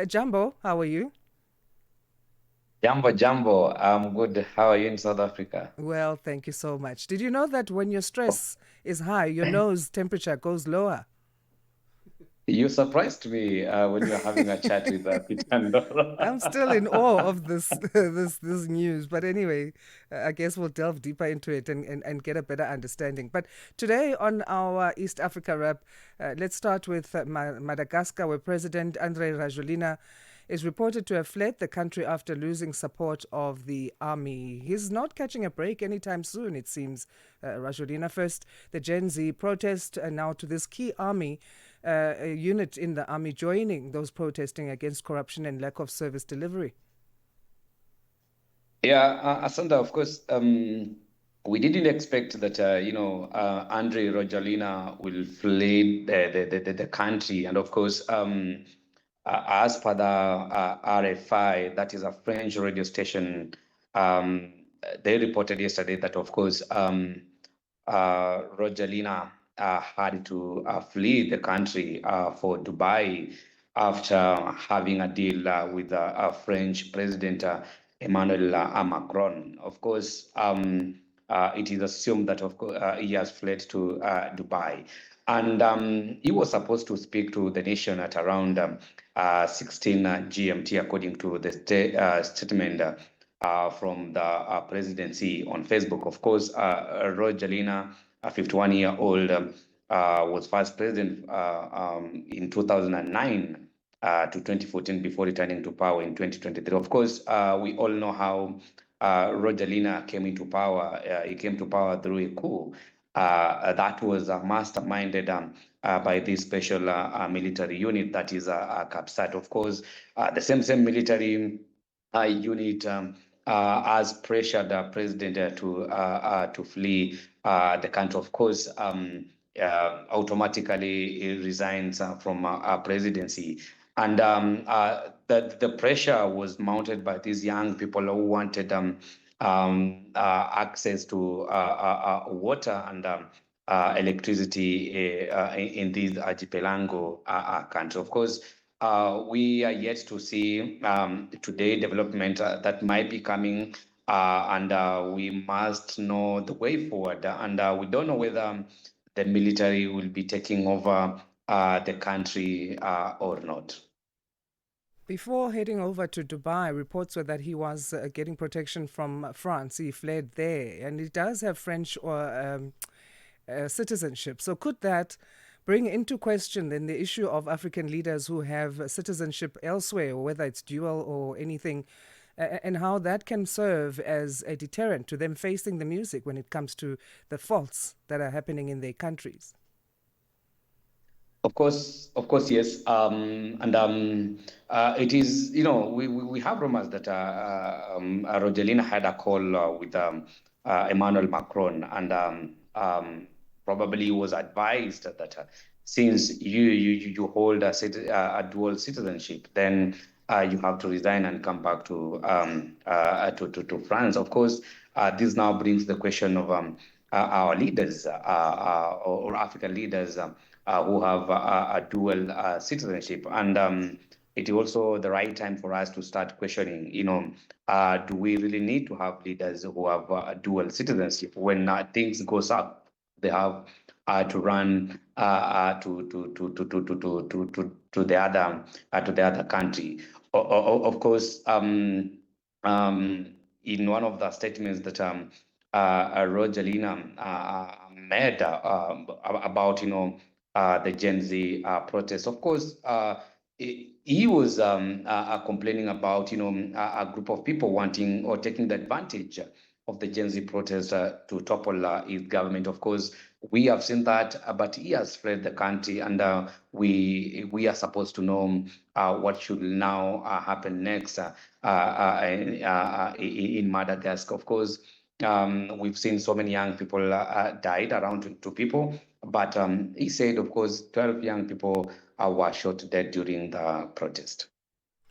Jumbo, how are you? Jambo, Jambo. I'm good. How are you in South Africa? Well, thank you so much. Did you know that when your stress is high, your nose temperature goes lower? You surprised me when you were having a chat with Peter and I'm still in awe Dora. of this this news. But anyway, I guess we'll delve deeper into it and get a better understanding. But today on our East Africa wrap, let's start with Madagascar, where President Andre Rajoelina is reported to have fled the country after losing support of the army. He's not catching a break anytime soon, it seems. Rajoelina first, the Gen Z protest, and now to this key army a unit in the army joining those protesting against corruption and lack of service delivery. Yeah, Asanda, of course, we didn't expect that, Andre Rajoelina will flee the country. And of course, as per the RFI, that is a French radio station, um, they reported yesterday that, of course, Rogelina had to flee the country for Dubai after having a deal with French President Emmanuel Macron. Of course, it is assumed that of course he has fled to Dubai, and he was supposed to speak to the nation at around 16 GMT, according to the statement. From the presidency on Facebook. Of course, Rogelina, a 51-year-old, was vice president in 2009 to 2014 before returning to power in 2023. Of course, we all know how Rogelina came into power. He came to power through a coup that was masterminded by this special military unit that is CAPSAT. Of course, the same military unit has pressured the president to flee the country. Of course, automatically he resigns from presidency. And the pressure was mounted by these young people who wanted access to water and electricity in this archipelago country. Of course, we are yet to see today development that might be coming, and we must know the way forward. And we don't know whether the military will be taking over the country or not. Before heading over to Dubai, reports were that he was getting protection from France. He fled there, and he does have French or citizenship. So, could that bring into question then the issue of African leaders who have citizenship elsewhere, or whether it's dual or anything, and how that can serve as a deterrent to them facing the music when it comes to the faults that are happening in their countries? Of course, yes. And it is, we have rumors that Rogelina had a call with Emmanuel Macron, and probably was advised that since you hold a dual citizenship, then you have to resign and come back to France. Of course, this now brings the question of our leaders or African leaders. Who have a dual citizenship. And it is also the right time for us to start questioning, do we really need to have leaders who have a dual citizenship? When things goes up, they have to run to the other country. Of course, in one of the statements that Rogelina made about the Gen Z protest. Of course, he was complaining about a group of people wanting or taking the advantage of the Gen Z protest to topple his government. Of course, we have seen that, but he has fled the country, and we are supposed to know what should now happen next in Madagascar. Of course, we've seen so many young people died, around two people, but he said, of course, 12 young people were shot dead during the protest.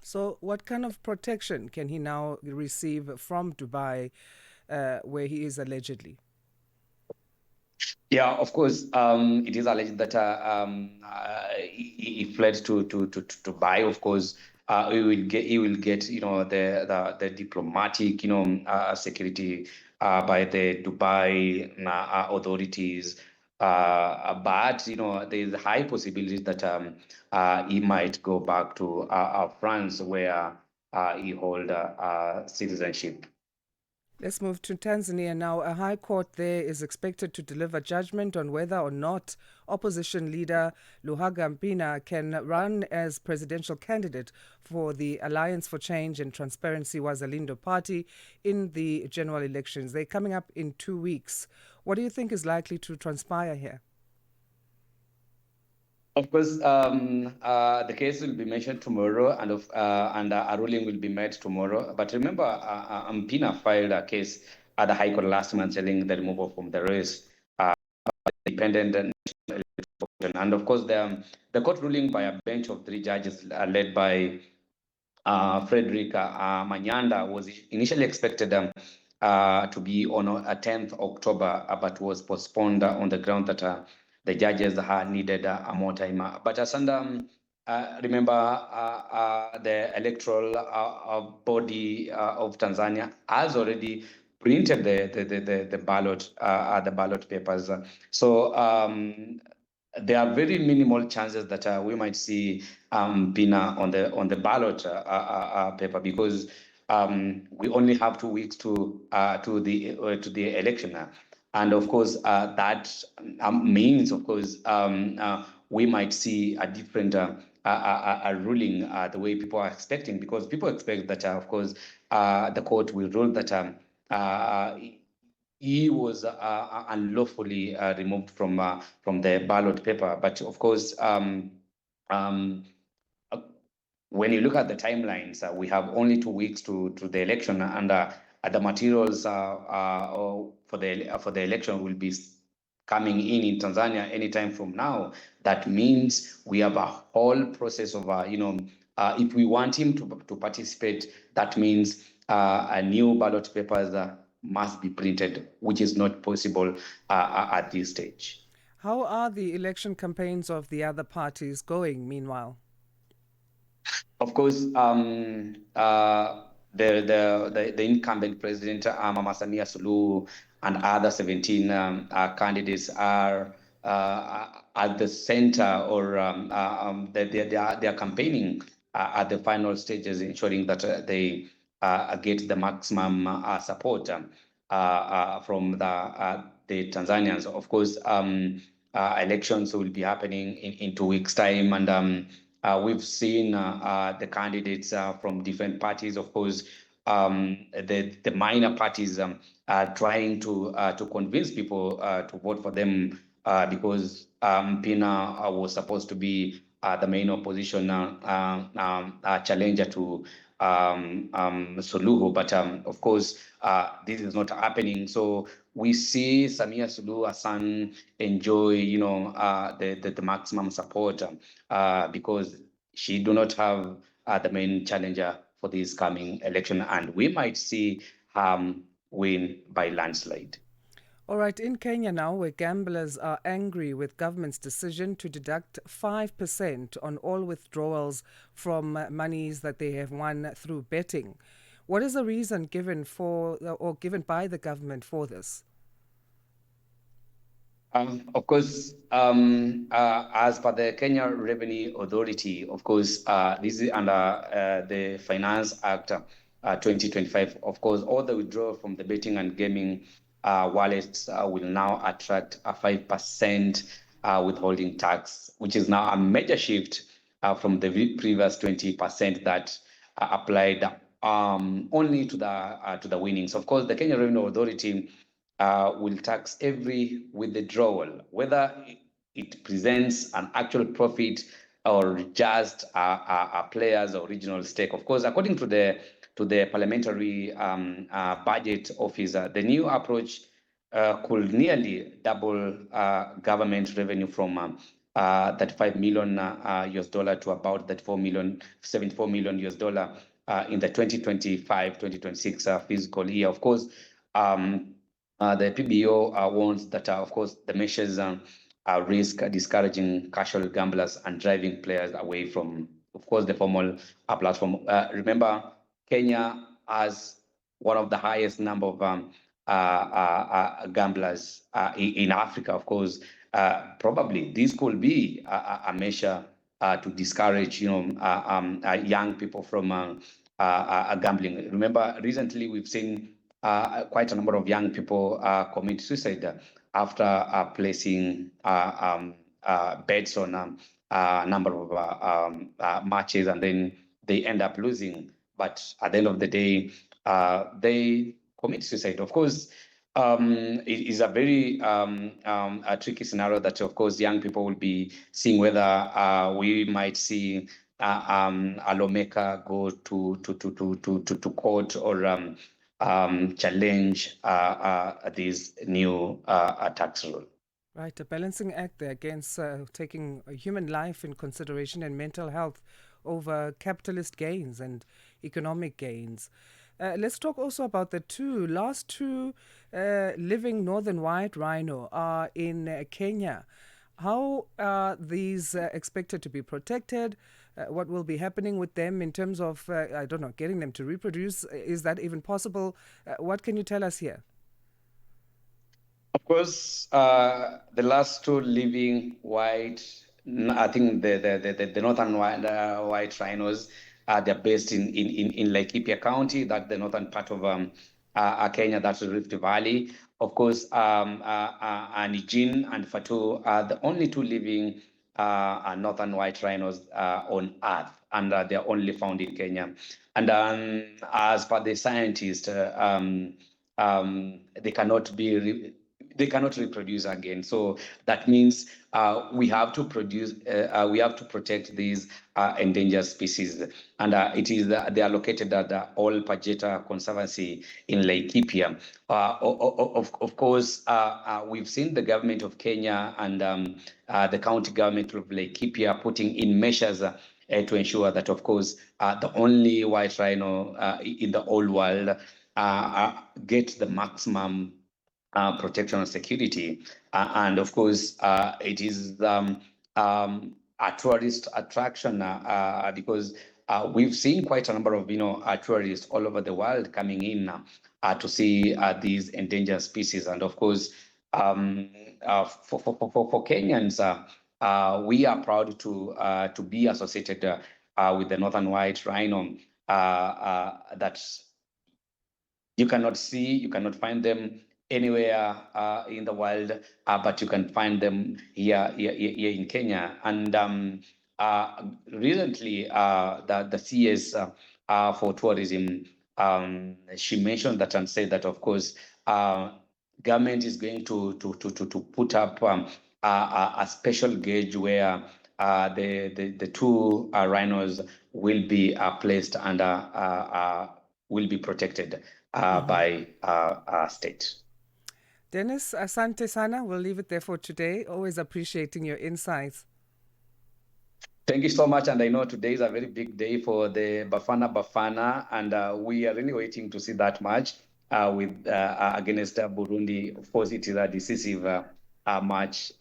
So, what kind of protection can he now receive from Dubai, where he is allegedly? Yeah, of course, it is alleged that he fled to Dubai. Of course, he will get the diplomatic security by the Dubai authorities. But there's a high possibility that he might go back to France, where he hold citizenship. Let's move to Tanzania now. A high court there is expected to deliver judgment on whether or not opposition leader Luhaga Mpina can run as presidential candidate for the Alliance for Change and Transparency Wazalindo party in the general elections. They're coming up in 2 weeks. What do you think is likely to transpire here? Of course, the case will be mentioned tomorrow, and a ruling will be made tomorrow. But remember, Mpina filed a case at the High Court last month, telling the removal from the race, independent and national electoral commission. And of course, the court ruling by a bench of three judges, led by Frederick Manyanda, was initially expected to be on 10th October, but was postponed on the ground that the judges had needed more time. But as remember, the electoral body of Tanzania has already printed the ballot papers. So there are very minimal chances that we might see Pina on the ballot paper, because we only have 2 weeks to the election, and of course that means, of course, we might see a different a ruling, the way people are expecting, because people expect that of course the court will rule that he was unlawfully removed from the ballot paper. But of course, um, uh, when you look at the timelines, we have only 2 weeks to the election, and the materials for the election will be coming in Tanzania anytime from now. That means we have a whole process of if we want him to participate, that means a new ballot papers must be printed, which is not possible at this stage. How are the election campaigns of the other parties going meanwhile? Of course, the incumbent president, Mama Samia Suluhu, and other 17 candidates are at the center, or they are campaigning at the final stages, ensuring that they get the maximum support from the Tanzanians. Of course, elections will be happening in 2 weeks' time, and we've seen the candidates from different parties. Of course, the minor parties are trying to convince people to vote for them, because Pina was supposed to be the main opposition challenger to Suluhu. But of course, this is not happening. So we see Samia Suluhu Hassan enjoy, the maximum support, because she do not have the main challenger for this coming election, and we might see win by landslide. All right, in Kenya now, where gamblers are angry with government's decision to deduct 5% on all withdrawals from monies that they have won through betting. What is the reason given for or given by the government for this? Of course, as per the Kenya Revenue Authority, of course, this is under the Finance Act 2025. Of course, all the withdrawal from the betting and gaming wallets will now attract a 5% withholding tax, which is now a major shift from the previous 20% that applied only to the winnings. Of course, the Kenya Revenue Authority will tax every withdrawal, whether it presents an actual profit or just a player's original stake. Of course, according to the Parliamentary Budget Office, the new approach could nearly double government revenue from 35 million US dollar to about 74 million US dollar in the 2025-2026 fiscal year. Of course, the PBO warns that, of course, the measures risk discouraging casual gamblers and driving players away from of course, the formal platform. Remember, Kenya has one of the highest number of gamblers in Africa. Of course, probably this could be a measure to discourage, young people from gambling. Remember, recently we've seen quite a number of young people commit suicide after placing bets on a number of matches, and then they end up losing. But at the end of the day, they commit suicide. Of course, it is a very a tricky scenario that, of course, young people will be seeing whether we might see a lawmaker go to court or challenge this new tax rule. Right, a balancing act there against taking a human life in consideration and mental health over capitalist gains and economic gains. Let's talk also about the last two living northern white rhino are in Kenya. How are these expected to be protected? What will be happening with them in terms of, I don't know, getting them to reproduce? Is that even possible? What can you tell us here? Of course, the last two living white, I think the northern white rhinos, they're based in Laikipia County, that's the northern part of Kenya, that's the Rift Valley. Of course, Nijin and Fatu are the only two living northern white rhinos on Earth, and they're only found in Kenya. And as per the scientists, they cannot they cannot reproduce again. So that means we have to protect these endangered species. And they are located at the All Pajeta Conservancy in Laikipia. Of course, we've seen the government of Kenya and the county government of Laikipia putting in measures to ensure that, of course, the only white rhino in the whole world get the maximum protection and security. And of course, it is a tourist attraction because we've seen quite a number of tourists all over the world coming in to see these endangered species. And of course, for Kenyans, we are proud to be associated with the northern white rhino. That you cannot find them anywhere in the world, but you can find them here in Kenya. And recently, the CS for tourism, she mentioned that and said that, of course, government is going to put up a special gauge where the two rhinos will be placed under will be protected by state. Dennis, asante sana. We'll leave it there for today. Always appreciating your insights. Thank you so much. And I know today is a very big day for the Bafana, and we are really waiting to see that match with against Burundi. Of course, it is a decisive match,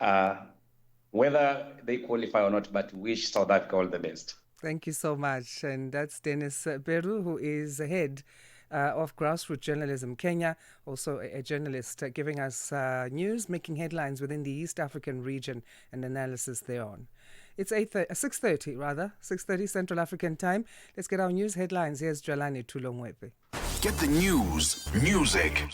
whether they qualify or not, but wish South Africa all the best. Thank you so much. And that's Dennis Beru, who is head of Grassroot Journalism Kenya, also a journalist giving us news, making headlines within the East African region and analysis thereon. It's 6:30 rather, 6:30 Central African time. Let's get our news headlines. Here's Jalani Tulongwepe. Get the news, music,